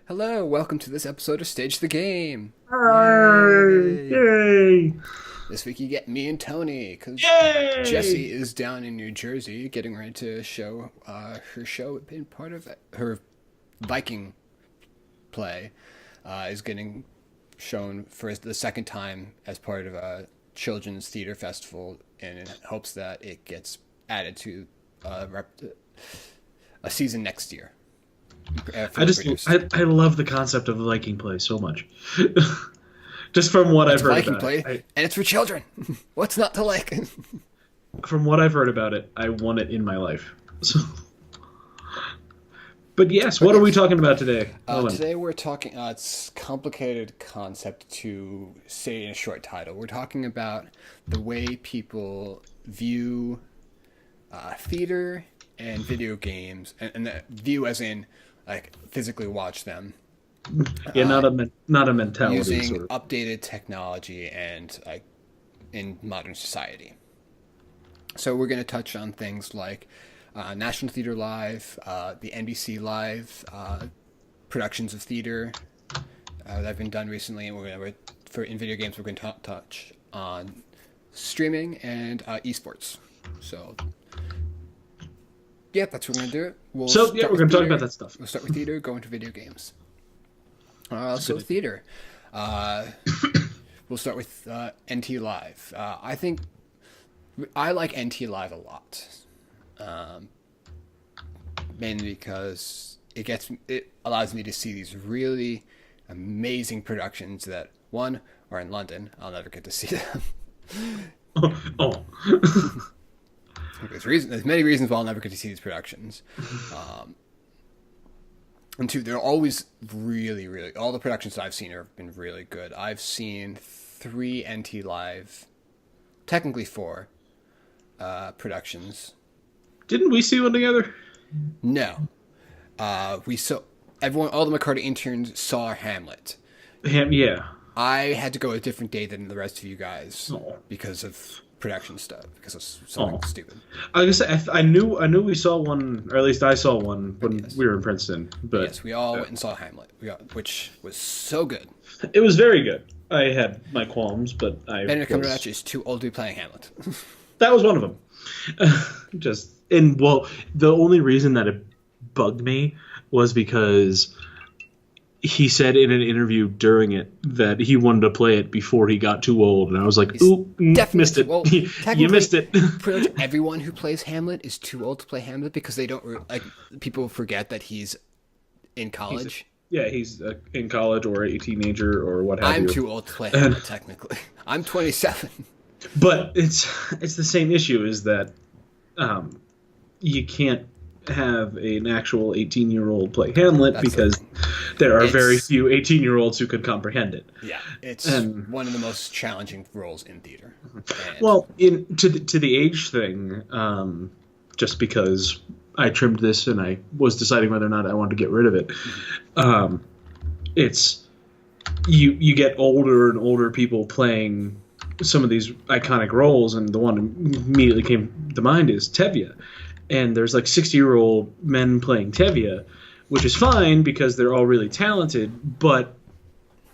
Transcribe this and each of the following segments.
Hello, welcome to this episode of Stage the Game. Hey, Yay! yay, This week you get me and Tony, because yay! Jessie is down in New Jersey getting ready to show her show in part of her Viking play is getting shown for the second time as part of a children's theater festival, and in hopes that it gets added to a season next year. I Fully just produced. I love the concept of the Viking play so much. Just from what I've It's a heard Viking about it, play, and it's for children. What's not to like? from what I've heard about it, I want it in my life. So, but yes, what are we talking about today, Owen? Today we're talking. It's a complicated concept to say in a short title. We're talking about the way people view theater and video games, and the view as in like physically watch them, Yeah, not a mentality using sort of. updated technology and like in modern society. So we're going to touch on things like National Theater Live, the NBC Live productions of theater that have been done recently, and for in video games we're going to touch on streaming and eSports. So yeah, that's what we're going to do. We'll So yeah, start we're with going to talk theater. about that stuff. We'll start with theater, go into video games. So Good. theater. Uh, we'll start with NT Live. I think I like NT Live a lot, um, mainly because it allows me to see these really amazing productions that one are in London. I'll never get to see them. Oh, There's many reasons why I'll never get to see these productions. Um, and two, they're always really, really. All the productions that I've seen have been really good. I've seen three NT Live, technically four productions. didn't we see one together? No, we saw everyone. All the McCarty interns saw Hamlet. Yeah. I had to go a different day than the rest of you guys Oh. because of production stuff, because of something Oh. stupid. I was gonna say, I knew we saw one, or at least I saw one when Yes. we were in Princeton. But Yes, we all went and saw Hamlet, which was so good. it was very good. I had my qualms, but Benedict Cumberbatch is too old to be playing Hamlet. that was one of them. The only reason that it bugged me was because he said in an interview during it that he wanted to play it before he got too old, and I was like, "Ooh, missed it. Well, You missed it." Pretty much everyone who plays Hamlet is too old to play Hamlet because they don't like people forget that he's in college. Yeah, he's in college or a teenager or what have I'm you. too old to play Hamlet technically. I'm 27. But it's the same issue is that you can't have an actual 18-year-old play Hamlet That's because the thing. there are very It's- few 18-year-olds who could comprehend it. Yeah, it's And one of the most challenging roles in theater. And well, to the age thing, just because I trimmed this and I was deciding whether or not I wanted to get rid of it, it's you get older and older people playing some of these iconic roles, and the one immediately came to mind is Tevye. And there's like 60-year-old men playing Tevye, which is fine because they're all really talented, but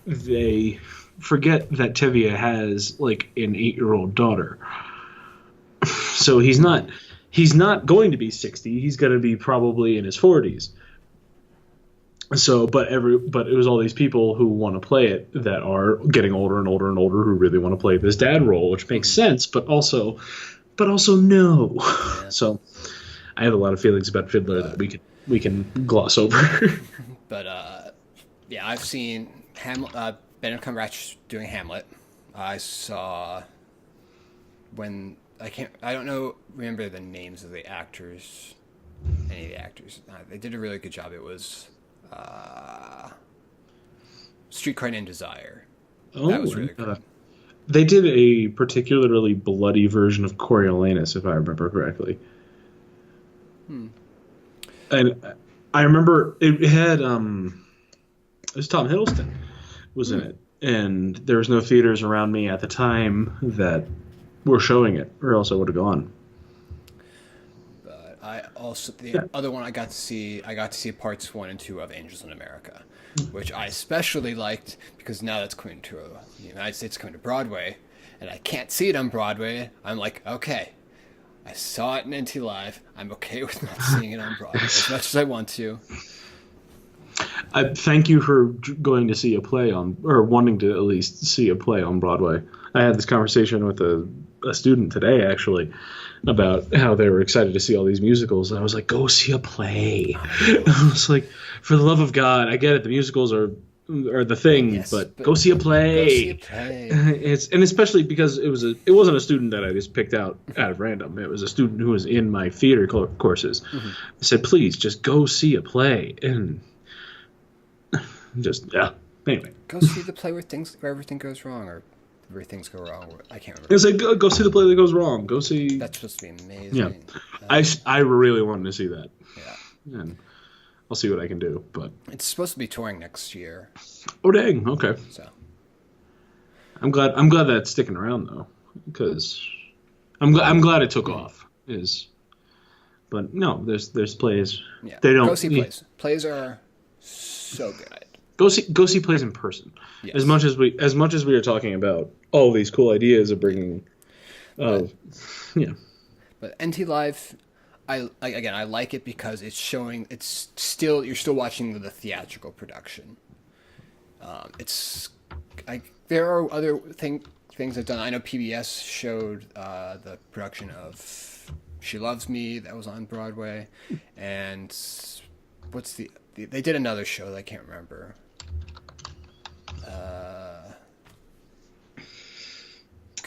they forget that Tevye has like an 8-year-old daughter. So he's not going to be 60. He's going to be probably in his 40s. So, but it was all these people who want to play it that are getting older and older and older who really want to play this dad role, which makes sense, but also no. yeah. So, I have a lot of feelings about Fiddler that we can gloss over. But yeah, I've seen Benedict Cumberbatch doing Hamlet. I saw I don't remember the names of the actors, any of the actors. They did a really good job. It was Streetcar Named Desire. That was really good. They did a particularly bloody version of Coriolanus, if I remember correctly. And I remember it had it was Tom Hiddleston was in it, and there was no theaters around me at the time that were showing it, or else I would have gone. But I also the other one I got to see parts 1 and 2 of Angels in America, which I especially liked because now that's coming to the United States, coming to Broadway, and I can't see it on Broadway. I'm like, okay, I saw it in NT Live. I'm okay with not seeing it on Broadway as much as I want to. I thank you for going to see a play or wanting to at least see a play on Broadway. I had this conversation with a student today, actually, about how they were excited to see all these musicals. And I was like, go see a play. I was like, for the love of God, I get it. The musicals are the thing, yes, but go see a play. Go see a play. And especially because it wasn't a student that I just picked out of random. It was a student who was in my theater courses. Mm-hmm. I said, please, just go see a play. And anyway. Go see the play where everything goes wrong, or where things go wrong. I can't remember. It's like, go see the play that goes wrong. Go see. That's supposed to be amazing. Yeah. I really wanted to see that. Yeah. And I'll see what I can do, but it's supposed to be touring next year. Oh dang! Okay. So I'm glad that's sticking around though, because I'm glad it took off. But no, there's plays. Yeah. They don't go see plays. Plays are so good. Go see plays in person. Yes. As much as we are talking about all these cool ideas of bringing, But NT Live, I like it because it's showing. You're still watching the theatrical production. There are other things I've done. I know PBS showed the production of She Loves Me that was on Broadway, and they did another show that I can't remember.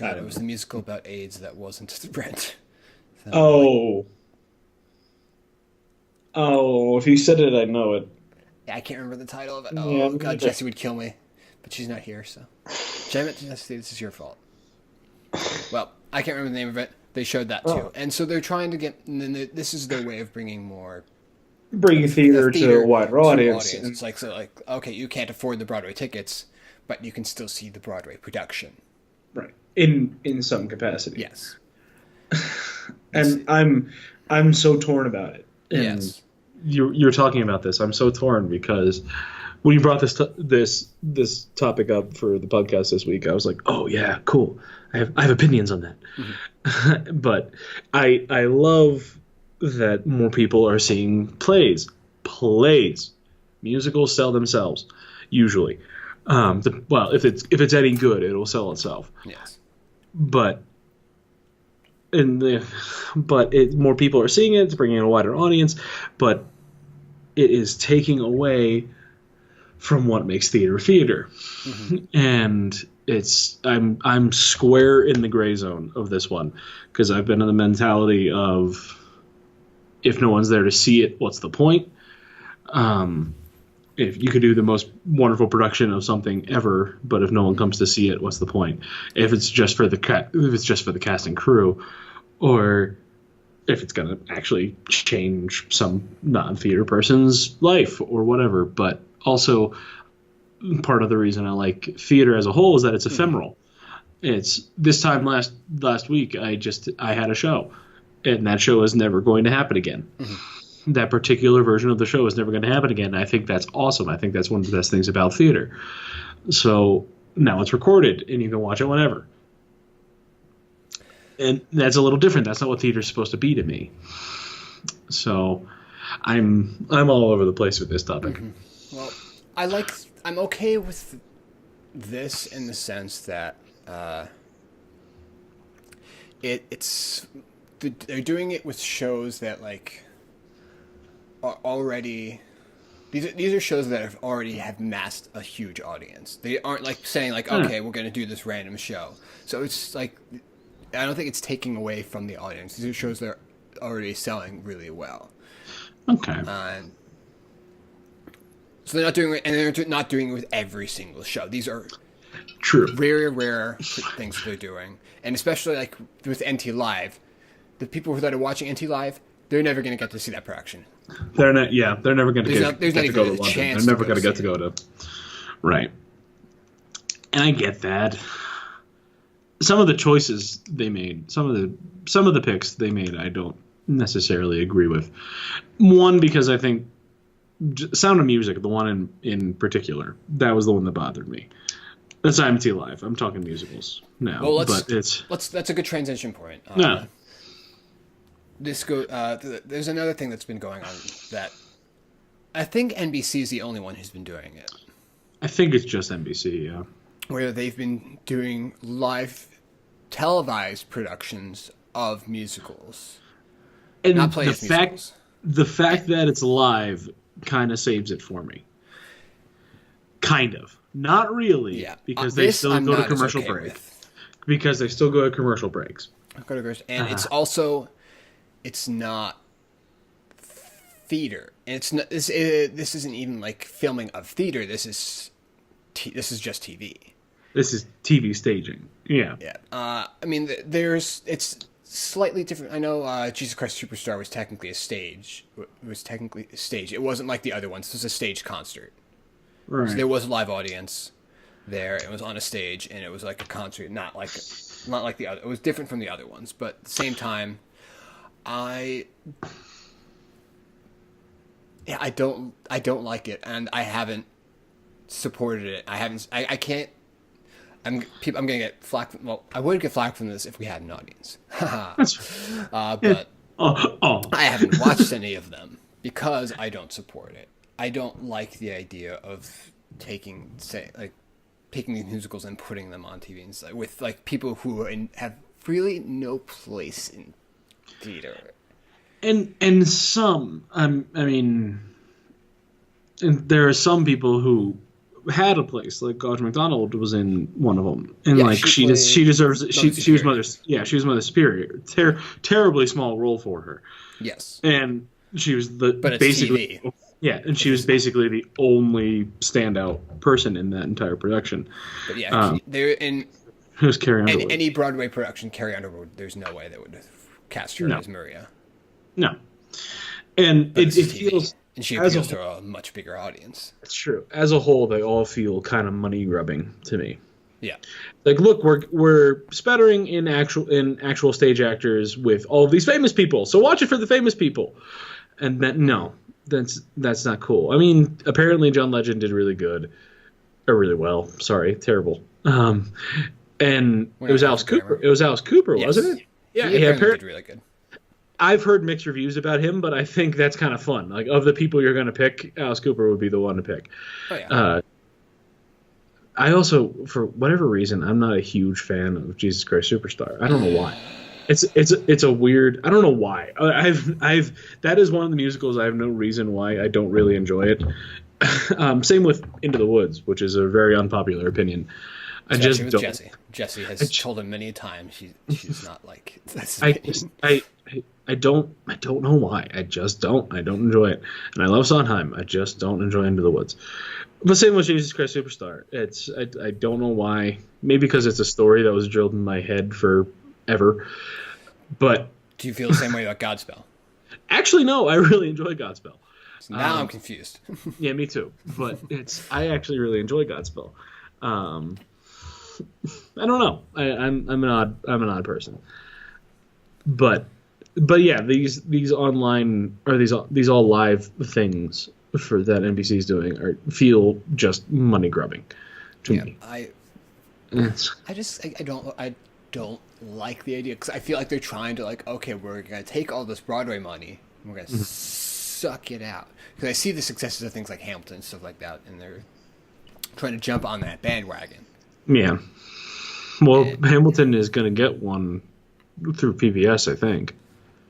It was the musical about AIDS that wasn't Brent. So, if you said it, I know it. Yeah, I can't remember the title of it. Oh, God, Jessie would kill me. But she's not here, so. Damn it, Jessie, this is your fault. Well, I can't remember the name of it. They showed that, too. Oh. And so they're trying to get... And then this is their way of bringing theater to a wider audience. It's like, okay, you can't afford the Broadway tickets, but you can still see the Broadway production. Right. In some capacity. Yes. And I'm so torn about it. And yes. You're talking about this. I'm so torn because when you brought this topic up for the podcast this week, I was like, oh yeah, cool. I have opinions on that. Mm-hmm. But I love that more people are seeing plays. Musicals sell themselves usually. If it's any good, it'll sell itself. Yes. But more people are seeing it. It's bringing in a wider audience, but it is taking away from what makes theater. Mm-hmm. And I'm square in the gray zone of this one because I've been in the mentality of if no one's there to see it, what's the point? If you could do the most wonderful production of something ever, but if no one comes to see it, what's the point? If it's just for the cast and crew, or if it's going to actually change some non-theater person's life or whatever. But also, part of the reason I like theater as a whole is that it's ephemeral. It's this time last week I had a show, and that show is never going to happen again. Mm-hmm. That particular version of the show is never going to happen again. I think that's awesome. I think that's one of the best things about theater. So now it's recorded, and you can watch it whenever. And that's a little different. That's not what theater is supposed to be to me. So I'm all over the place with this topic. Mm-hmm. Well, I'm okay with this in the sense that they're doing it with shows that are already these are shows that have massed a huge audience. They aren't saying okay, we're going to do this random show. So it's I don't think it's taking away from the audience. These are shows that are already selling really well. Okay. So they're not doing it, and they're not doing it with every single show. These are true, very rare things that they're doing, and especially with NT Live, the people that are watching NT Live, they're never going to get to see that production. They're not. Yeah, they're never going to get to go to London. They're never going to get to go to. Right. And I get that. Some of the choices they made, some of the picks they made, I don't necessarily agree with. One, because I think Sound of Music, the one in particular, that was the one that bothered me. That's IMT Live. I'm talking musicals now, Well, that's a good transition point. Yeah. There's another thing that's been going on that I think NBC is the only one who's been doing it. I think it's just NBC, yeah. Where they've been doing live televised productions of musicals. And Not plays, musicals. The fact that it's live kind of saves it for me. Kind of. Not really, Yeah. because they still go to commercial break. Because they still go to commercial breaks. And it's not theater. And it's not, this isn't even like filming of theater. This is just TV. This is TV staging. Yeah. Yeah. I mean, it's slightly different. I know Jesus Christ Superstar was technically a stage. It wasn't like the other ones. This was a stage concert. Right. So there was a live audience there. It was on a stage, and it was like a concert, not like the other. It was different from the other ones, but at the same time, I don't like it, and I haven't supported it. I can't. I'm gonna get flack. Well, I would get flack from this if we had an audience. But I haven't watched any of them because I don't support it. I don't like the idea of taking these musicals and putting them on TV and with like people who have really no place in theater. And some, I mean, and there are some people who had a place, like Audra McDonald was in one of them, and yeah, she deserves it. She was Mother Superior. Terribly small role for her. Yes, and she was but basically TV. Yeah, and she was basically the only standout person in that entire production. But yeah, it was Carrie Underwood. Any Broadway production, Carrie Underwood, there's no way they would cast her as Maria. No, and it feels. And she appeals to a much bigger audience. That's true. As a whole, they all feel kind of money grubbing to me. Yeah. Like, look, we're spattering in actual stage actors with all of these famous people, so watch it for the famous people. And that's not cool. I mean, apparently John Legend did really good, or really well. Sorry, terrible. And it was Alice Cooper. It was Alice Cooper, yes. Wasn't it? Yeah, he apparently did really good. I've heard mixed reviews about him, but I think that's kind of fun. Like, of the people you're going to pick, Alice Cooper would be the one to pick. Oh, yeah. I also, for whatever reason, I'm not a huge fan of Jesus Christ Superstar. I don't know why. It's a weird. I don't know why. That is one of the musicals I have no reason why I don't really enjoy it. Same with Into the Woods, which is a very unpopular opinion. I just don't. Jesse has told him many times she's not like this. I don't know why. I just don't. I don't enjoy it. And I love Sondheim. I just don't enjoy Into the Woods. But same with Jesus Christ Superstar. I don't know why. Maybe because it's a story that was drilled in my head forever. But do you feel the same way about Godspell? Actually, no. I really enjoy Godspell. So now I'm confused. Yeah, me too. But I actually really enjoy Godspell. I don't know. I'm an odd person. But yeah, these online or these all live things for that NBC is doing feel just money grubbing to me. I don't like the idea because I feel like they're trying to okay, we're gonna take all this Broadway money and we're gonna suck it out, because I see the successes of things like Hamilton and stuff like that, and they're trying to jump on that bandwagon. Yeah. Well, Hamilton is going to get one through PBS, I think.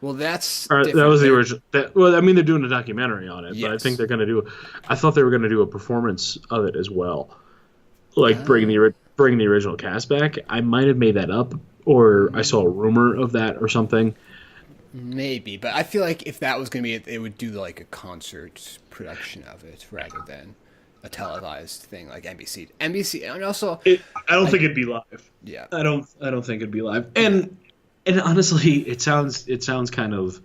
Well, that's that was the original. I mean, they're doing a documentary on it, but I think they're going to do. I thought they were going to do a performance of it as well, bring the original cast back. I might have made that up, or I saw a rumor of that or something. Maybe, but I feel like if that was going to be it, they would do a concert production of it rather than a televised thing like NBC, and also I don't think it'd be live. Yeah, I don't think it'd be live. And honestly, it sounds kind of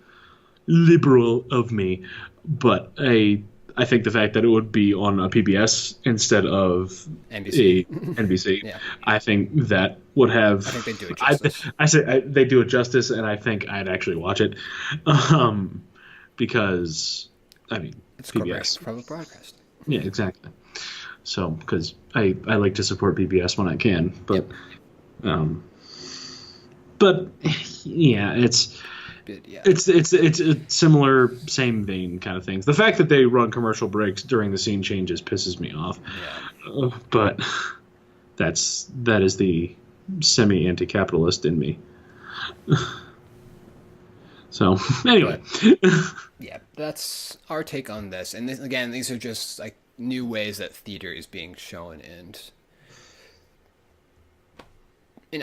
liberal of me, but I I think the fact that it would be on a PBS instead of NBC. NBC, Yeah. I think that would have. I think they do it justice. I say they do it justice, and I think I'd actually watch it, because I mean It's PBS. public broadcasting. Yeah, exactly. So because I like to support PBS when I can, but but yeah, it's a similar, same vein kind of things. The fact that they run commercial breaks during the scene changes pisses me off. Yeah. But that is the semi-anti-capitalist in me. So anyway, yeah, that's our take on this. And this, again, these are just like new ways that theater is being shown, and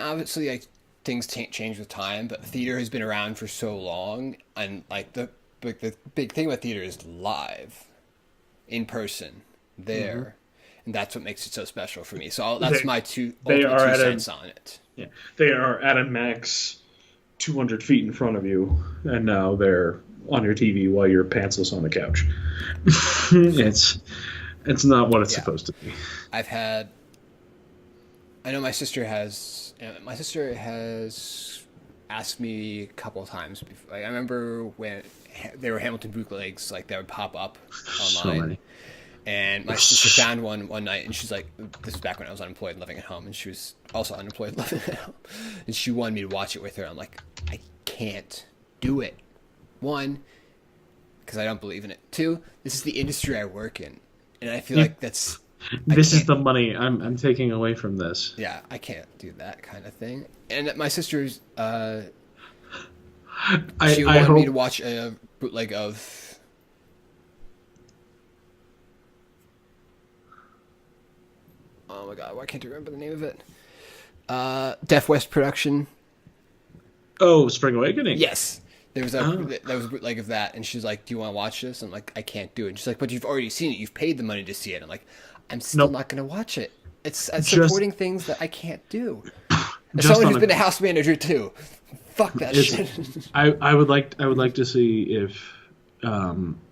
obviously, like, things change with time, but theater has been around for so long, and like the big thing about theater is live, in person, there, and that's what makes it so special for me. So that's my two cents on it. Yeah, they are at a max 200 feet in front of you, and now they're on your TV while you're pantsless on the couch. It's not what it's supposed to be. I know my sister has asked me a couple of times before. Like, I remember when there were Hamilton bootlegs, like, that would pop up online. So many. And my sister found one night, and she's like, this was back when I was unemployed and living at home, and she was also unemployed and living at home. And she wanted me to watch it with her. I'm like, I can't do it. One, because I don't believe in it. Two, this is the industry I work in, and I feel like this is the money I'm taking away from this. Yeah, I can't do that kind of thing. And my sister's she wanted me to watch a bootleg of oh my god, why can't I remember the name of it? Deaf West production. Oh, Spring Awakening. Yes. There was a bootleg of that, and she's like, "Do you want to watch this?" I'm like, "I can't do it." And she's like, "But you've already seen it. You've paid the money to see it." I'm like, "I'm still not going to watch it. It's supporting things that I can't do." As someone who's been a house manager too, fuck that shit. I would like to see if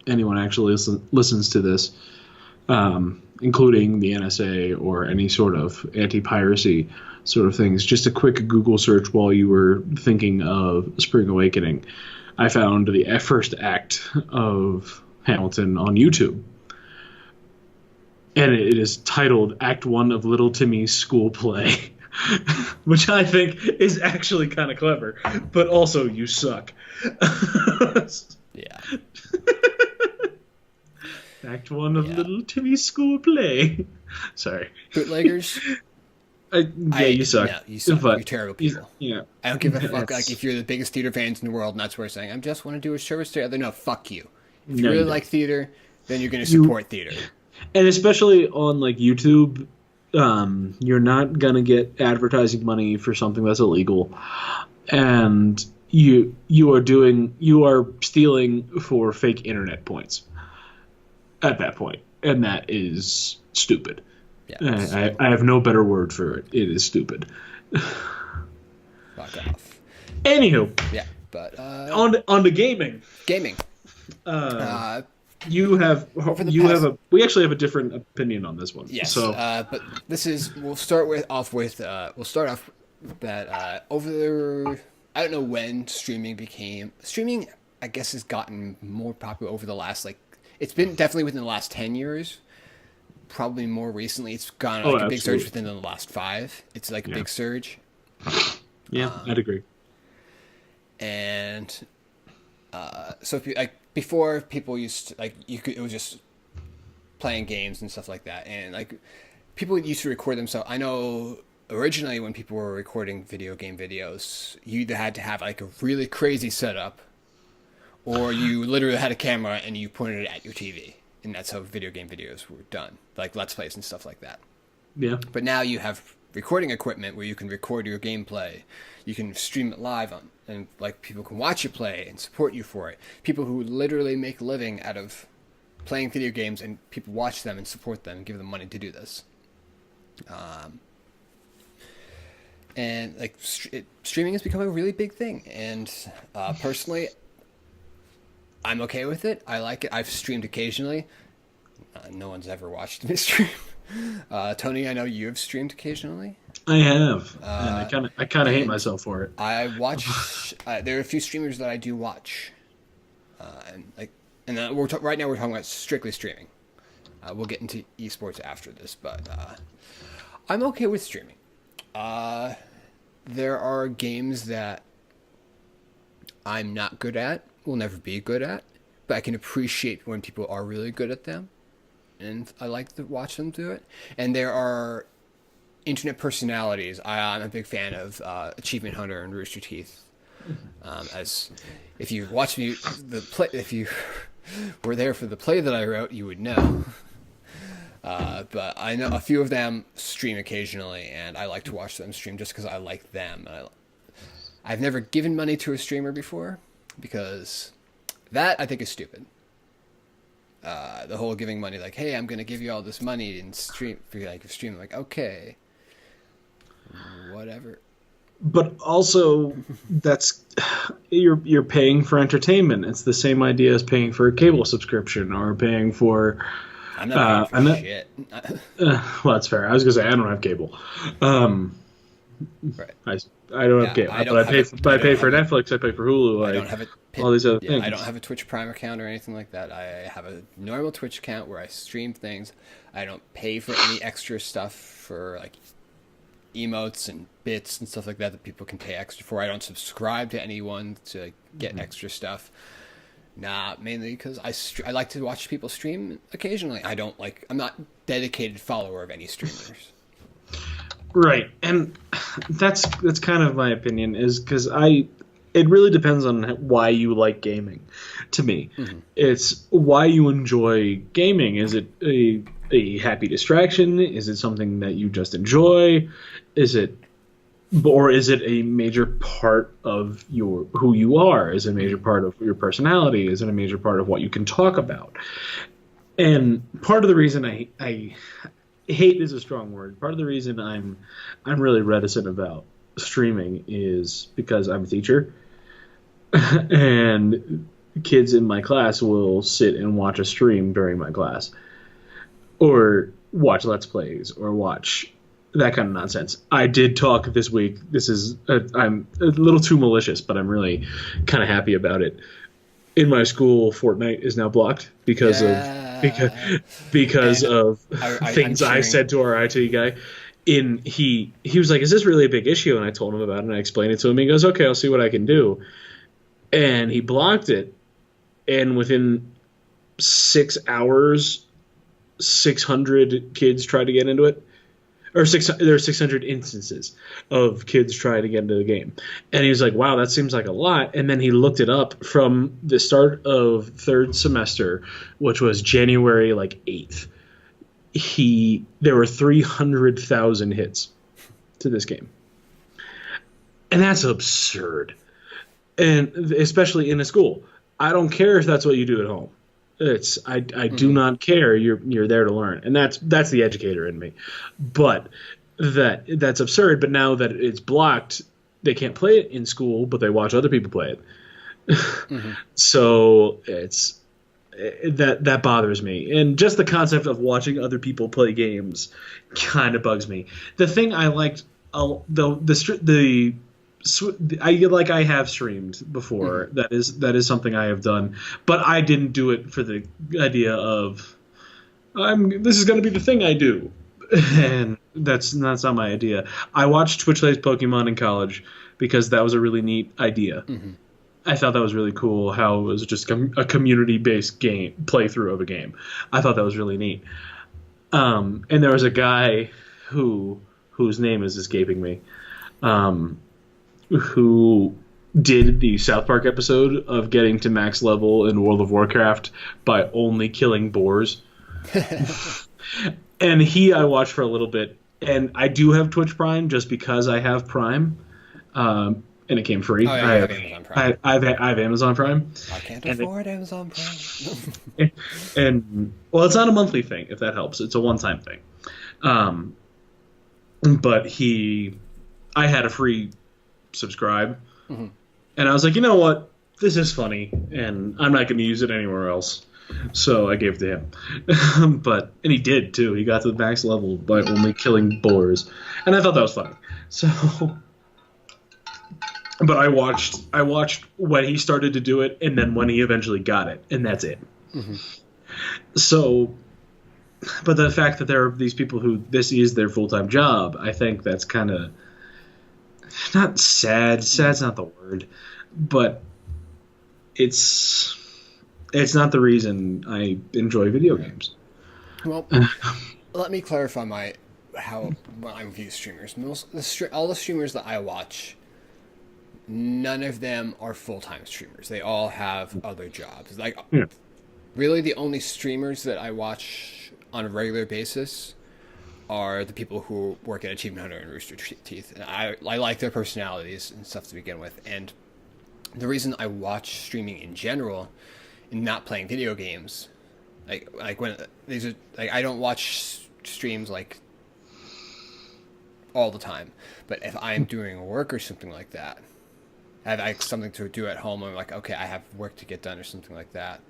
anyone actually listens to this, including the NSA or any sort of anti-piracy sort of things. Just a quick Google search while you were thinking of Spring Awakening. I found the first act of Hamilton on YouTube. And it is titled Act 1 of Little Timmy's School Play, which I think is actually kind of clever, but also you suck. Yeah. Act 1 of Little Timmy's School Play. Sorry. Bootleggers? You suck. No, you suck. You're terrible people. Yeah. I don't give a fuck. Like, if you're the biggest theater fans in the world, and that's what we're saying, I just want to do a service to the other. No, fuck you. If you really like theater, then you're going to support theater. And especially on, like, YouTube, you're not going to get advertising money for something that's illegal. And you are stealing for fake internet points at that point. And that is stupid. Yeah, I have no better word for it. It is stupid. Fuck off. Anywho. Yeah, but on to gaming. Gaming. We actually have a different opinion on this one. Yes. So, but we'll start off with that I don't know when streaming, I guess, has gotten more popular over the last, like, it's been definitely within the last 10 years. Probably more recently, it's gone a big surge within the last 5. It's like a big surge. Yeah, I'd agree. And so before, people used to, like, it was just playing games and stuff like that, and like people used to record themselves. I know originally when people were recording video game videos, you either had to have like a really crazy setup, or you literally had a camera and you pointed it at your TV. And that's how video game videos were done, like Let's Plays and stuff like that. Yeah. But now you have recording equipment where you can record your gameplay. You can stream it live and like people can watch you play and support you for it. People who literally make a living out of playing video games, and people watch them and support them and give them money to do this. And like streaming has become a really big thing. And personally, I'm okay with it. I like it. I've streamed occasionally. No one's ever watched me stream. Tony, I know you have streamed occasionally. I have, and I kind of hate myself for it. I watch. There are a few streamers that I do watch, right now we're talking about strictly streaming. We'll get into eSports after this, but I'm okay with streaming. There are games that I'm not good at, will never be good at, but I can appreciate when people are really good at them, and I like to watch them do it. And there are internet personalities. I'm a big fan of Achievement Hunter and Rooster Teeth. As if you watched me if you were there for the play that I wrote, you would know. But I know a few of them stream occasionally, and I like to watch them stream just because I like them. I've never given money to a streamer before, because that I think is stupid. The whole giving money, like, hey, I'm going to give you all this money and stream, like, okay, whatever. But also, that's you're paying for entertainment. It's the same idea as paying for a cable subscription or paying for. I'm not paying for shit. Well, that's fair. I was gonna say I don't have cable. Right. I don't have cable, but I pay for Netflix. I pay for Hulu. I don't have all these other things. I don't have a Twitch Prime account or anything like that. I have a normal Twitch account where I stream things. I don't pay for any extra stuff for like emotes and bits and stuff like that people can pay extra for. I don't subscribe to anyone to get extra stuff. Nah, mainly because I like to watch people stream occasionally. I'm not dedicated follower of any streamers. Right, and that's kind of my opinion, is because it really depends on why you like gaming. To me, it's why you enjoy gaming. Is it a happy distraction? Is it something that you just enjoy? Is it a major part of who you are? Is it a major part of your personality? Is it a major part of what you can talk about? And part of the reason I hate is a strong word. Part of the reason I'm really reticent about streaming is because I'm a teacher, and kids in my class will sit and watch a stream during my class, or watch Let's Plays, or watch that kind of nonsense. I did talk this week. I'm a little too malicious, but I'm really kind of happy about it. In my school, Fortnite is now blocked because of things I said to our IT guy. He was like, "Is this really a big issue?" And I told him about it, and I explained it to him. He goes, "Okay, I'll see what I can do." And he blocked it, and within 6 hours, 600 kids tried to get into it. Or there are 600 instances of kids trying to get into the game. And he was like, wow, that seems like a lot. And then he looked it up from the start of third semester, which was January 8th. There were 300,000 hits to this game. And that's absurd. And especially in a school. I don't care if that's what you do at home. I do not care. You're there to learn, and that's the educator in me. But that's absurd. But now that it's blocked, they can't play it in school, but they watch other people play it. So that bothers me, and just the concept of watching other people play games kind of bugs me. The thing I liked, I have streamed before. That is something I have done, but I didn't do it for the idea of this is going to be the thing I do, and that's not my idea. I watched Twitch Plays Pokemon in college because that was a really neat idea. I thought that was really cool. How it was just a community-based game playthrough of a game. I thought that was really neat. And there was a guy whose name is escaping me. Who did the South Park episode of getting to max level in World of Warcraft by only killing boars. And I watched for a little bit. And I do have Twitch Prime just because I have Prime. And it came free. Oh, yeah, I have Amazon Prime. I have Amazon Prime. I can't afford Amazon Prime. And well, it's not a monthly thing, if that helps. It's a one-time thing. But I had a free subscribe, and I was like, you know what, this is funny, and I'm not going to use it anywhere else. So I gave it to him. And he did too. He got to the max level by only killing boars. And I thought that was funny. So but I watched when he started to do it and then when he eventually got it, and that's it. Mm-hmm. So but the fact that there are these people who this is their full-time job, I think that's kind of not sad. Sad's not the word, but it's not the reason I enjoy video games. Well, let me clarify how I view streamers. All the streamers that I watch, none of them are full-time streamers. They all have other jobs. Like, Yeah. really, the only streamers that I watch on a regular basis are the people who work at Achievement Hunter and Rooster Teeth. And I like their personalities and stuff to begin with. And the reason I watch streaming in general and not playing video games, like when these are like, I don't watch streams like all the time, but if I'm doing work or something like that, I have like something to do at home, I'm like, okay, I have work to get done or something like that.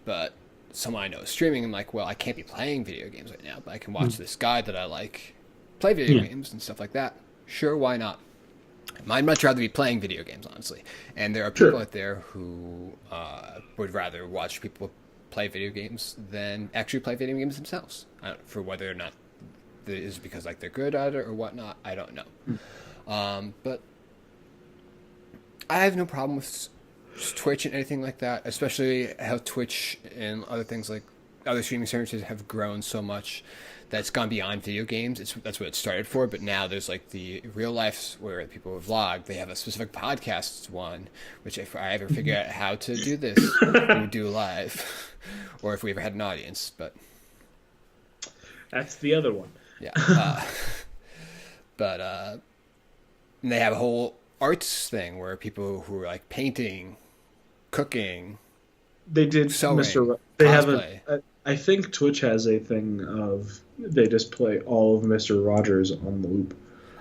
But someone I know is streaming, I'm like, well, I can't be playing video games right now, but I can watch this guy that I like play video games and stuff like that. Sure, why not? I'd much rather be playing video games, honestly. And there are people out there who would rather watch people play video games than actually play video games themselves. For whether or not it is because like they're good at it or whatnot, I don't know. But I have no problem with Twitch and anything like that, especially how Twitch and other things like other streaming services have grown so much that's gone beyond video games. That's what it started for, but now there's like the real life where people vlog. They have a specific podcast one, which if I ever figure out how to do this, we would do live, or if we ever had an audience. But That's the other one. yeah, but and they have a whole arts thing where people who are like painting, cooking. They did Sewing, Mr. They cosplay. have I think Twitch has a thing of they just play all of Mr. Rogers on loop.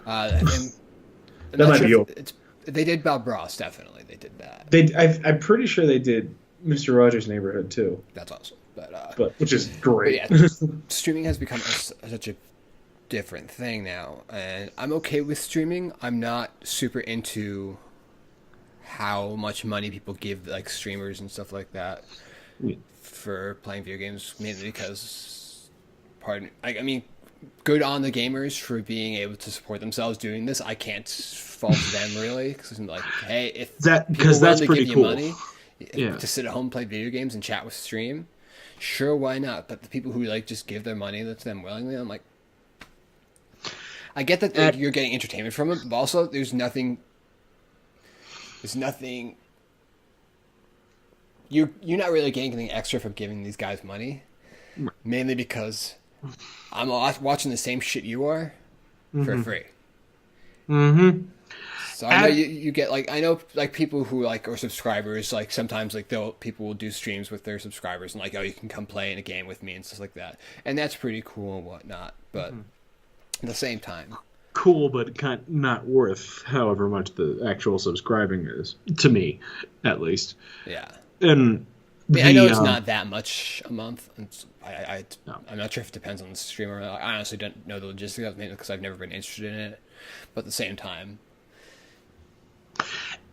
And That might be old. They did Bob Ross, definitely. They did that. I'm pretty sure they did Mr. Rogers' Neighborhood too. That's awesome. But which is great. But yeah, streaming has become such a different thing now, and I'm okay with streaming. I'm not super into how much money people give like streamers and stuff like that for playing video games, mainly because, I mean, good on the gamers for being able to support themselves doing this. I can't fault them really, because I'm like, hey, if Because that's pretty give cool. you money to sit at home, play video games, and chat with stream, sure, why not? But the people who like just give their money to them willingly, I'm like, I get that like, you're getting entertainment from it, but also there's nothing. You're not really getting anything extra from giving these guys money, mainly because I'm watching the same shit you are for free. Mm-hmm. So I know you get like, I know like people who like are subscribers, like sometimes like people will do streams with their subscribers and like, oh, you can come play in a game with me and stuff like that, and that's pretty cool and whatnot. But at the same time, Cool, but kind of not worth however much the actual subscribing is, to me, at least. yeah. And I know it's not that much a month. And I'm not sure if it depends on the streamer. I honestly don't know the logistics of it because I've never been interested in it. But at the same time,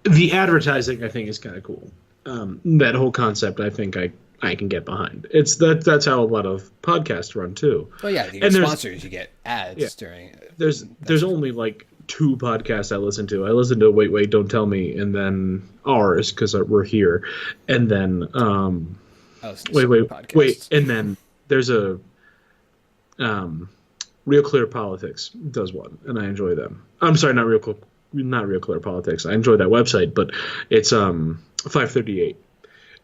the advertising, I think, is kind of cool. That whole concept, I think, I can get behind. That's how a lot of podcasts run too. well, yeah, you get sponsors, you get ads during. There's only like 2 podcasts I listen to. I listen to Wait, Don't Tell Me, and then ours because we're here, and then Wait, and then there's a Real Clear Politics does one, and I enjoy them. I'm sorry, not Real Clear Politics. I enjoy that website, but it's 538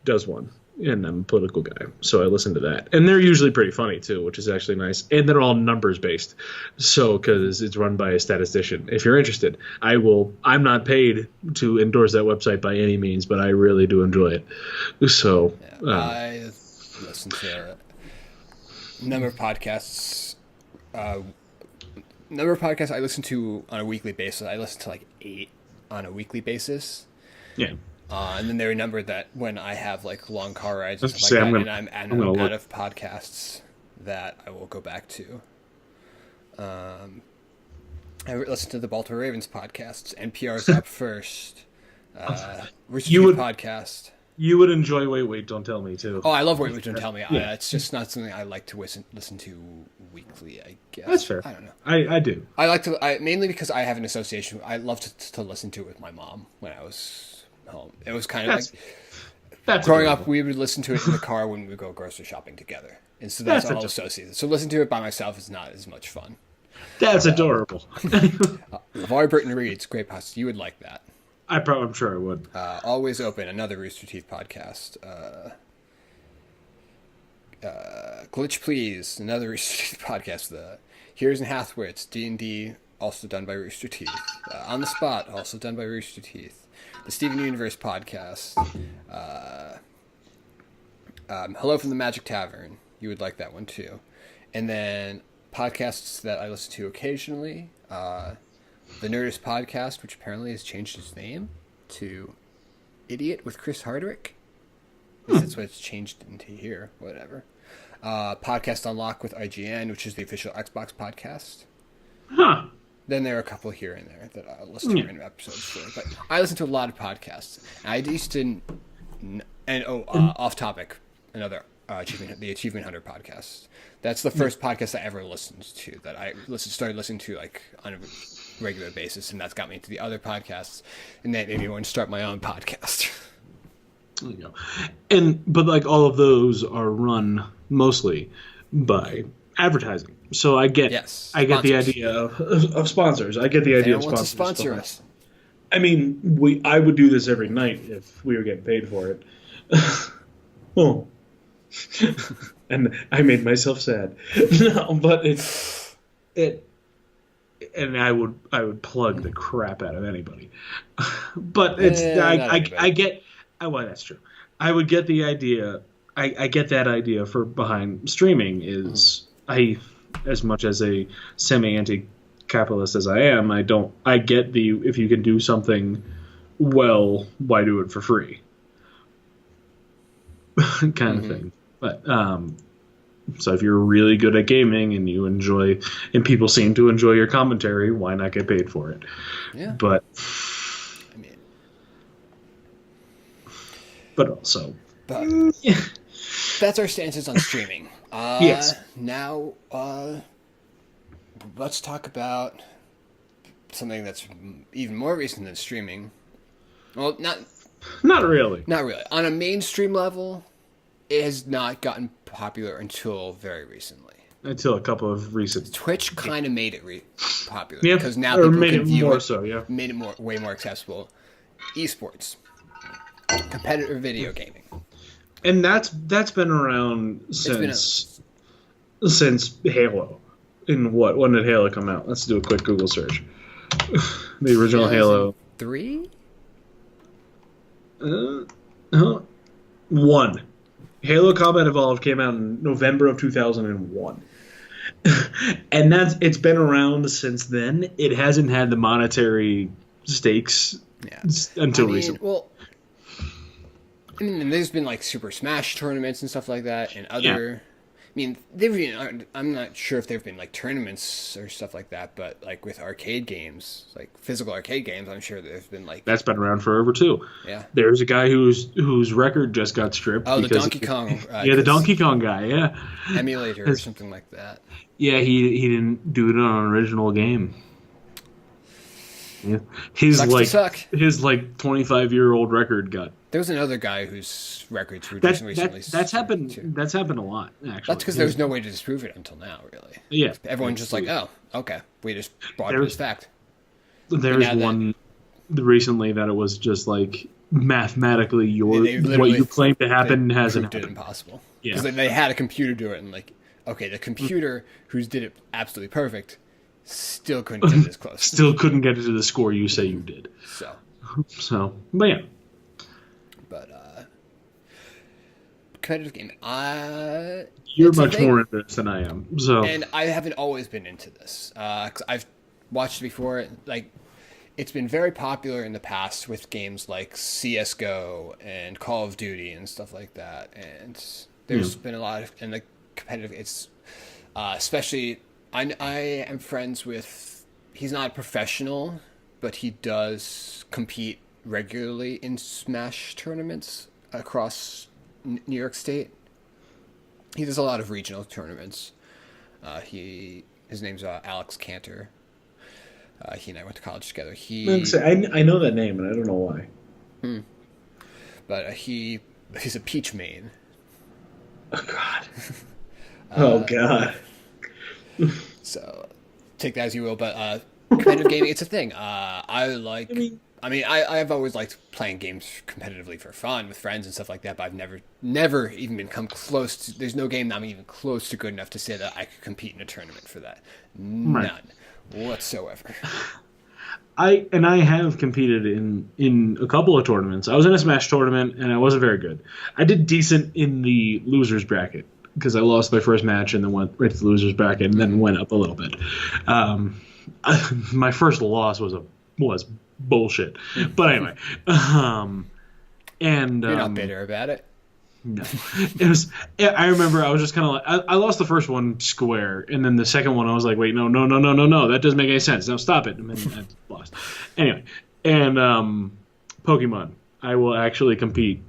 does one. And I'm a political guy, so I listen to that. And they're usually pretty funny, too, which is actually nice. And they're all numbers-based, so because it's run by a statistician. If you're interested, I'm not paid to endorse that website by any means, but I really do enjoy it. So I listen to a number of podcasts. I listen to on a weekly basis. I listen to like 8 on a weekly basis. Yeah. And then they remember that when I have like long car rides and Let's stuff like say, that, I'm and gonna I'm look. out of podcasts that I will go back to. I listen to the Baltimore Ravens podcasts. NPR's Up First. Rooster You Teeth would- podcast. You would enjoy Wait, Don't Tell Me, too. Oh, I love Wait, Don't Tell Me. Yeah. It's just not something I like to listen to weekly, I guess. That's fair. I don't know. I do. I like to, mainly because I have an association. I love to listen to it with my mom when I was home. It was kind of That's growing adorable. up, we would listen to it in the car when we would go grocery shopping together. And so That's that's all adorable. associated. So listening to it by myself is not as much fun. That's adorable. LeVar Burton Reed's great podcast. You would like that. I'm sure I would. Always Open, another Rooster Teeth podcast. Glitch Please, another Rooster Teeth podcast. The Here's and Hathwitz, D&D, also done by Rooster Teeth. On the Spot, also done by Rooster Teeth. The Steven Universe podcast. Hello from the Magic Tavern. You would like that one too. And then podcasts that I listen to occasionally. The Nerdist podcast, which apparently has changed its name to Idiot with Chris Hardwick. That's what it's changed into here. Whatever. Podcast Unlock with IGN, which is the official Xbox podcast. Huh. Then there are a couple here and there that I listen to random episodes for. But I listen to a lot of podcasts. I used to... Off topic, another the Achievement Hunter podcast. That's the first podcast I ever listened to that I started listening to like on a regular basis, and that's got me into the other podcasts, and that made me want to start my own podcast. There you go. But like all of those are run mostly by advertising. So I get the sponsors. idea of sponsors. I get the idea of Anyone wants sponsors. to sponsor us? I mean, I would do this every night if we were getting paid for it. Oh. And I made myself sad. No, but and I would plug the crap out of anybody. But I get well, that's true. I would get the idea. I get that idea for behind streaming is as much as a semi-anti-capitalist as I am, I get if you can do something well, why do it for free? kind of thing. But so if you're really good at gaming and you enjoy, and people seem to enjoy your commentary, why not get paid for it? Yeah. But I mean, that's our stances on streaming. Yes. Now, let's talk about something that's even more recent than streaming. Well, not really. Not really. On a mainstream level, it has not gotten popular until very recently. Until a couple of recent. Twitch kind of made it popular Yeah, because now or people made can it view more it. so, yeah. Made it way more accessible. Esports, competitive video gaming, And that's been around since Halo. When did Halo come out? Let's do a quick Google search. The original Halo 3. 1. Halo Combat Evolved came out in November of 2001. And it's been around since then. It hasn't had the monetary stakes until recently. Well, I mean, there's been like Super Smash tournaments and stuff like that, and other. I mean, I'm not sure if there've been like tournaments or stuff like that, but like with arcade games, like physical arcade games, I'm sure there's been like. That's been around forever too. Yeah. There's a guy whose record just got stripped. Oh, the because Donkey Kong. the Donkey Kong guy. Yeah. Emulator or something like that. Yeah, he didn't do it on an original game. Yeah. His 25-year-old record got. There was another guy whose records were just recently. That's happened. Too. That's happened a lot, actually. That's because there was no way to disprove it until now, really. Yeah, everyone's just like, oh, okay, we just brought it as fact. There's one recently that it was just like mathematically what you claim to happen hasn't happened. It impossible. Yeah, because they had a computer do it, and like, okay, the computer who did it absolutely perfect still couldn't get it as close. Still couldn't get it to the score you say you did. So, but yeah. But competitive gaming. You're much more into this than I am. So, and I haven't always been into this. 'Cause I've watched it before. Like, it's been very popular in the past with games like CS:GO and Call of Duty and stuff like that. And there's been a lot of and the competitive. It's especially I am friends with. He's not a professional, but he does compete regularly in Smash tournaments across New York State. He does a lot of regional tournaments. His name's Alex Cantor. He and I went to college together. I know that name, and I don't know why. But he's a Peach main. Oh God. Oh God. So take that as you will. But competitive gaming, it's a thing. I've always liked playing games competitively for fun with friends and stuff like that, but I've never even been come close to. There's no game that I'm even close to good enough to say that I could compete in a tournament for that. None whatsoever. I have competed in a couple of tournaments. I was in a Smash tournament and I wasn't very good. I did decent in the losers bracket because I lost my first match and then went right to the losers bracket and then went up a little bit. My first loss was bullshit. But anyway, and you're not bitter about it. No, it was. I remember I was just kind of like I lost the first one square, and then the second one I was like, wait, no, that doesn't make any sense. No, stop it. And then I lost. Anyway, and Pokemon, I will actually compete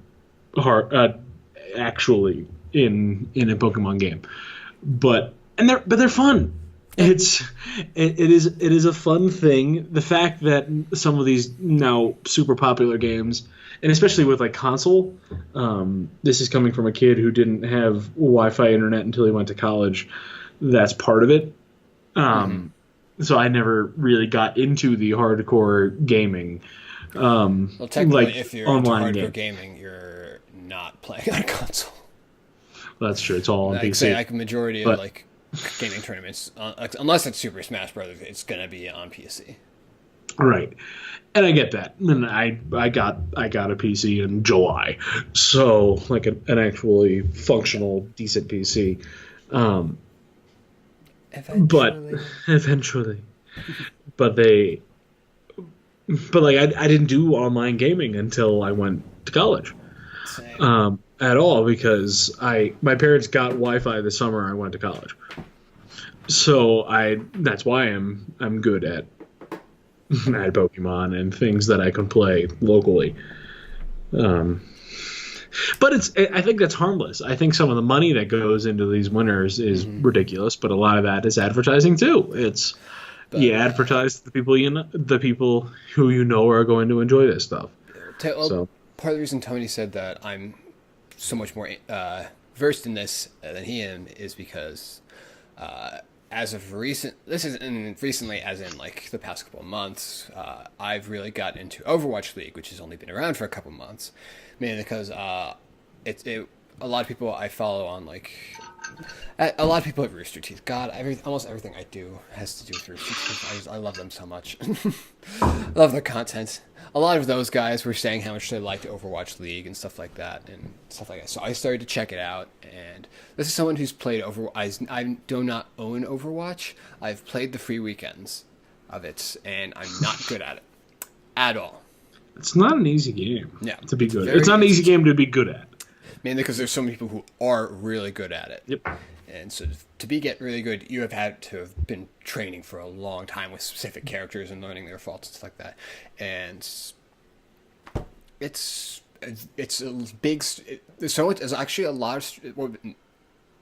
actually in a Pokemon game, but they're fun. It is a fun thing. The fact that some of these now super popular games, and especially with like console, this is coming from a kid who didn't have Wi-Fi internet until he went to college. That's part of it. So I never really got into the hardcore gaming. Well, technically, like if you're online into hardcore gaming, you're not playing on a console. That's true. It's all on PC. Say, a majority of like gaming tournaments, unless it's Super Smash Brothers, it's gonna be on PC. Right, and I get that. And I got a PC in July, so like an actually functional, decent PC. Eventually, but I didn't do online gaming until I went to college. Same. At all, because my parents got Wi-Fi the summer I went to college, so that's why I'm good at Pokemon and things that I can play locally. But I think that's harmless. I think some of the money that goes into these winners is ridiculous, but a lot of that is advertising too. You advertise to the people who you know are going to enjoy this stuff. So part of the reason Tony said that I'm so much more versed in this than he is because as of recently, as in like the past couple of months, I've really gotten into Overwatch League, which has only been around for a couple months, mainly because a lot of people I follow on like a lot of people have Rooster Teeth. God, almost everything I do has to do with Rooster Teeth. I love them so much. I love their content. A lot of those guys were saying how much they liked Overwatch League and stuff like that. So I started to check it out. And this is someone who's played Overwatch. I do not own Overwatch. I've played the free weekends of it, and I'm not good at it at all. It's not an easy game to be good at. It's not an easy game to be good at. Mainly because there's so many people who are really good at it. Yep. And so to get really good, you have had to have been training for a long time with specific characters and learning their faults and stuff like that. And it's a big. There's actually a lot of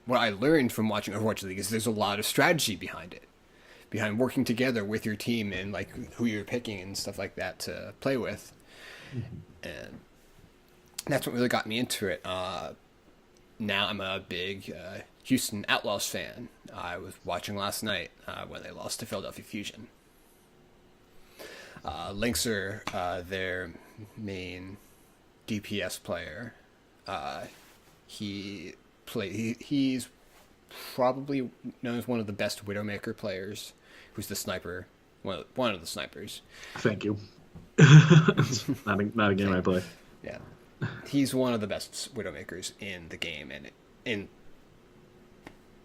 what I learned from watching Overwatch League is there's a lot of strategy behind it, behind working together with your team and like who you're picking and stuff like that to play with, and that's what really got me into it. Now I'm a big Houston Outlaws fan. I was watching last night when they lost to Philadelphia Fusion. Linkser, their main DPS player, he's probably known as one of the best Widowmaker players. Who's the sniper? One of the snipers. Thank you. not a game I play. Yeah. He's one of the best Widowmakers in the game and in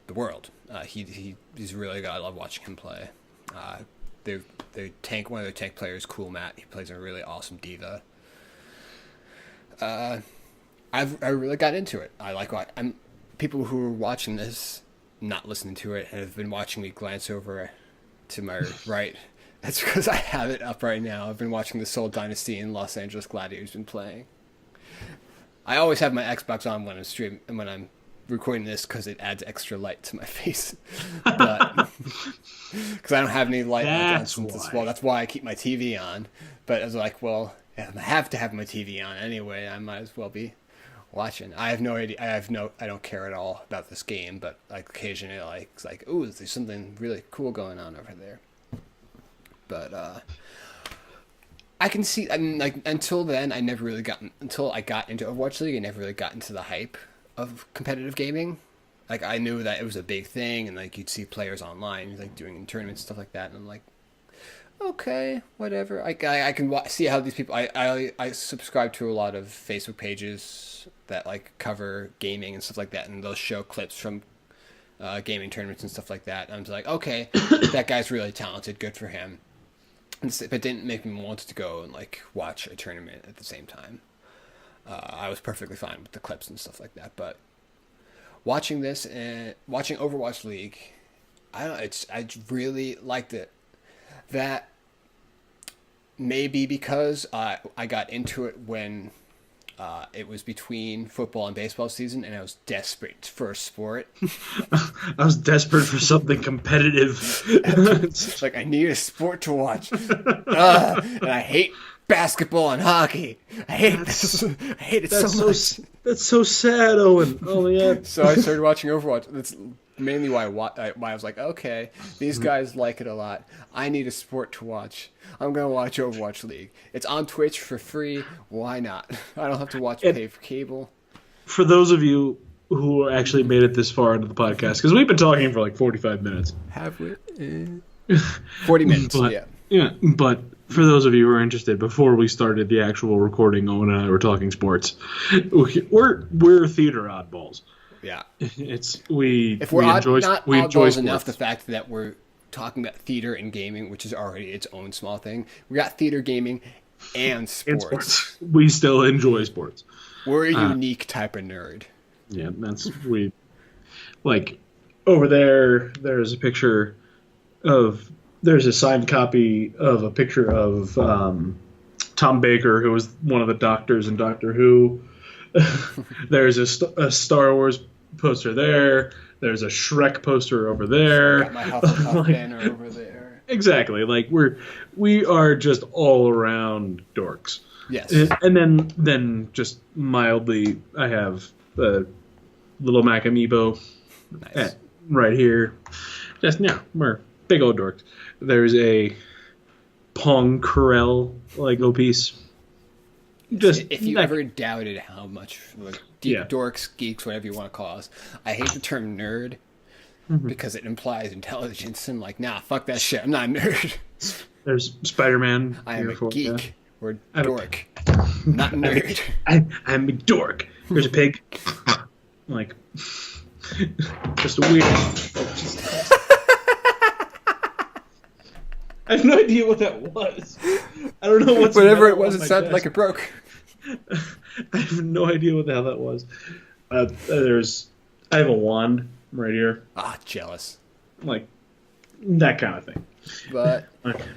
the world. He's really good. I love watching him play. one of their tank players, Cool Matt. He plays a really awesome diva. I really got into it. I like what people who are watching this, not listening to it, and have been watching me glance over to my right. That's because I have it up right now. I've been watching the Seoul Dynasty and Los Angeles Gladiators been playing. I always have my Xbox on when I'm recording this because it adds extra light to my face. But because I don't have any light That's on this wall. That's why I keep my TV on. But I was like, well, if I have to have my TV on anyway, I might as well be watching. I have no idea. I don't care at all about this game, but like occasionally, it's like, ooh, there's something really cool going on over there. But I can see. I mean, like until then, until I got into Overwatch League, I never really got into the hype of competitive gaming. Like I knew that it was a big thing, and like you'd see players online like doing tournaments and stuff like that, and I'm like, okay, whatever. I can see how these people. I subscribe to a lot of Facebook pages that like cover gaming and stuff like that, and they'll show clips from gaming tournaments and stuff like that. And I'm just like, okay, that guy's really talented. Good for him. But it didn't make me want to go and like watch a tournament at the same time. I was perfectly fine with the clips and stuff like that, but watching this and watching Overwatch League, I really liked it. That may be because I got into it when it was between football and baseball season, and I was desperate for a sport. I was desperate for something competitive. It's like I need a sport to watch, and I hate basketball and hockey. I hate it so much. That's so sad, Owen. Oh yeah. So I started watching Overwatch. That's mainly why I was like, okay, these guys like it a lot. I need a sport to watch. I'm gonna watch Overwatch League. It's on Twitch for free. Why not? I don't have to pay for cable. For those of you who actually made it this far into the podcast, because we've been talking for like 45 minutes. Have we? 40 minutes. But, yeah, but for those of you who are interested, before we started the actual recording, Owen and I were talking sports. We're theater oddballs. Yeah, we enjoy enough the fact that we're talking about theater and gaming, which is already its own small thing. We got theater, gaming, and sports. We still enjoy sports. We're a unique type of nerd. Yeah, we like over there. There's a picture of. There's a signed copy of a picture of Tom Baker, who was one of the doctors in Doctor Who. There's a Star Wars poster there. There's a Shrek poster over there. Got my Hufflepuff banner over there. Exactly. Like we are just all around dorks. Yes. And then just mildly, I have the Little Mac amiibo right here. Just we're big old dorks. There's a Pong Corel Lego piece. Just if you ever doubted how much dorks, geeks, whatever you want to call us, I hate the term nerd because it implies intelligence. And like, nah, fuck that shit. I'm not a nerd. There's Spider-Man. I am a geek or dork, not a nerd. I'm a dork. There's a pig. Like, just a weird. I have no idea what that was. I don't know what's whatever it was. It sounded like it broke. I have no idea what the hell that was. I have a wand right here. Ah, jealous. Like that kind of thing. But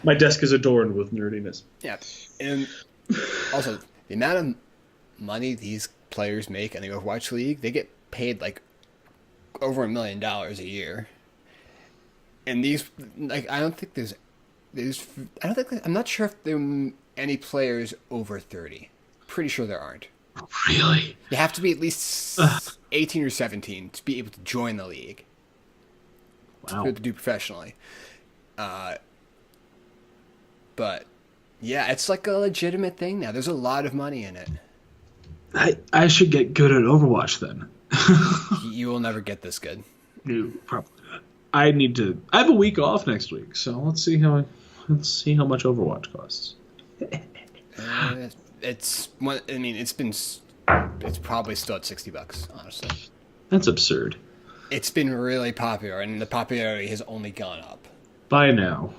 my desk is adorned with nerdiness. Yeah, and also the amount of money these players make in the Overwatch League, they get paid like over $1 million a year. And these, like, I don't think I'm not sure if there are any players over 30. Pretty sure there aren't. Really? You have to be at least 18 or 17 to be able to join the league. Wow. To be able to do professionally. But yeah, it's like a legitimate thing now. There's a lot of money in it. I should get good at Overwatch then. You will never get this good. No, probably not. I have a week off next week, so let's see how much Overwatch costs. It's probably still at $60, honestly. That's absurd. It's been really popular, and the popularity has only gone up. By now,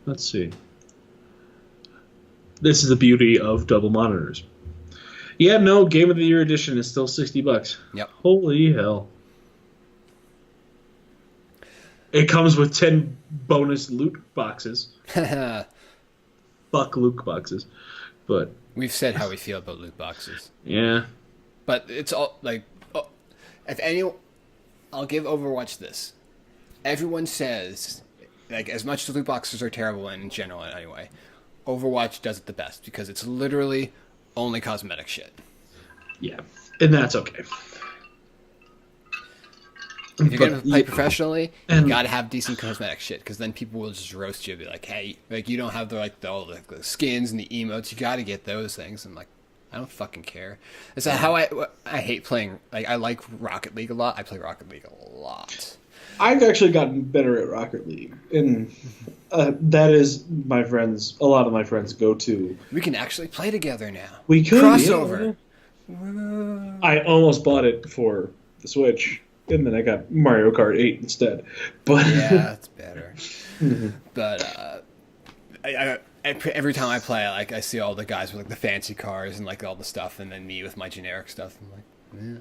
Let's see. This is the beauty of double monitors. Yeah, no, Game of the Year edition is still $60. Yep. Holy hell. It comes with 10 bonus loot boxes. Fuck loot boxes. But we've said how we feel about loot boxes. Yeah. But it's all like, if anyone, I'll give Overwatch this. Everyone says, like, as much as loot boxes are terrible in general anyway, Overwatch does it the best because it's literally only cosmetic shit. Yeah, and that's okay. If you're going to play professionally, you got to have decent cosmetic shit, because then people will just roast you and be like, hey, like, you don't have all the skins and the emotes. You got to get those things. I'm like, I don't fucking care. It's how I hate playing. Like, I like Rocket League a lot. I play Rocket League a lot. I've actually gotten better at Rocket League, and that is a lot of my friends' go-to. We can actually play together now. We could. Crossover. Yeah. I almost bought it for the Switch, and then I got Mario Kart 8 instead. But yeah, that's better. But every time I play, like, I see all the guys with like the fancy cars and like all the stuff, and then me with my generic stuff. I'm like, yeah.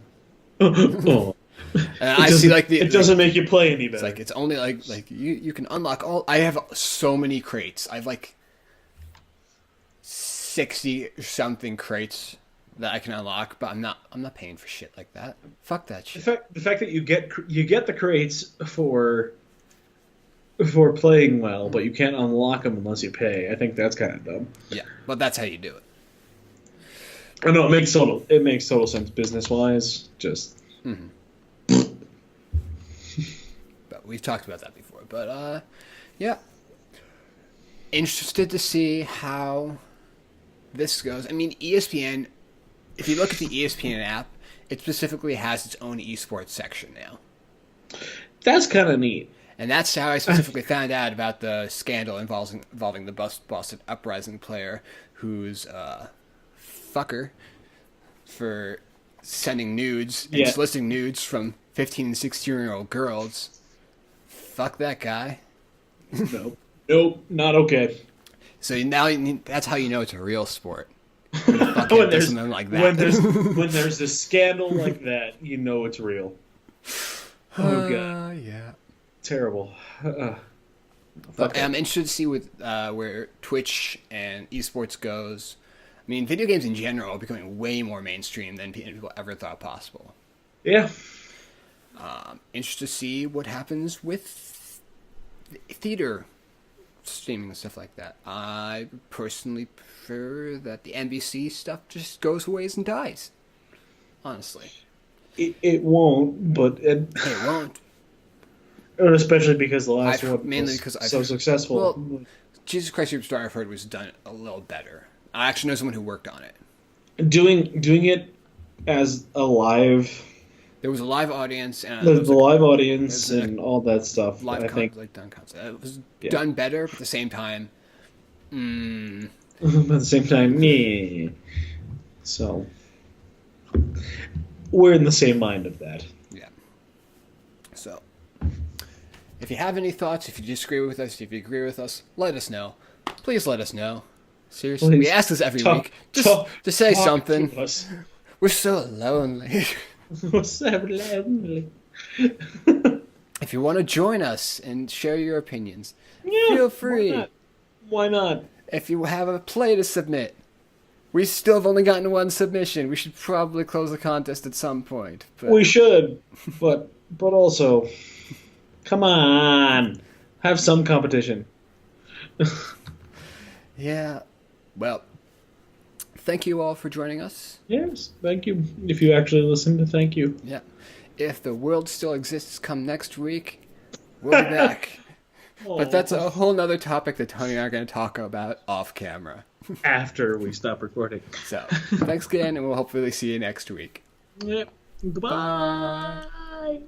Oh. And I see like it doesn't make you play any better. It's like it's only like you can unlock all. I have so many crates. I have like 60 something crates that I can unlock, but I'm not paying for shit like that. Fuck that shit. The fact that you get the crates for playing well, but you can't unlock them unless you pay. I think that's kind of dumb. Yeah, but that's how you do it. I know it makes total sense business wise. Just. Mm-hmm. But we've talked about that before. But yeah, interested to see how this goes. I mean, ESPN. If you look at the ESPN app, it specifically has its own eSports section now. That's kind of neat. And that's how I specifically found out about the scandal involving the Boston Uprising player who's fucker for sending nudes and soliciting nudes from 15 and 16-year-old girls. Fuck that guy. Nope, not okay. So now that's how you know it's a real sport. When there's something like that. when there's a scandal like that, you know it's real. Oh god, yeah, terrible. But I'm interested to see where Twitch and esports goes. I mean, video games in general are becoming way more mainstream than people ever thought possible. Yeah. Interested to see what happens with theater streaming and stuff like that. I personally prefer that the NBC stuff just goes away and dies. Honestly. It won't, but it won't. Especially because the last one mainly was so successful. Well, Jesus Christ Superstar, I've heard, was done a little better. I actually know someone who worked on it. Doing it as a live. There was a live audience, and live audience and all that stuff. I think done concept. It was done better, but at the same time, at the same time, yeah. So we're in the same mind of that. Yeah. So, if you have any thoughts, if you disagree with us, if you agree with us, let us know. Please let us know. Seriously, we ask this every week. Just say something. We're so lonely. We're so lonely. If you want to join us and share your opinions, feel free. Why not? If you have a play to submit, we still have only gotten one submission. We should probably close the contest at some point. But... We should, but also, come on, have some competition. Yeah. Well, thank you all for joining us. Yes, thank you. If you actually listened, thank you. Yeah. If the world still exists come next week, we'll be back. But that's a whole nother topic that Tony and I are going to talk about off camera. After we stop recording. So, thanks again, and we'll hopefully see you next week. Yep. Goodbye. Bye.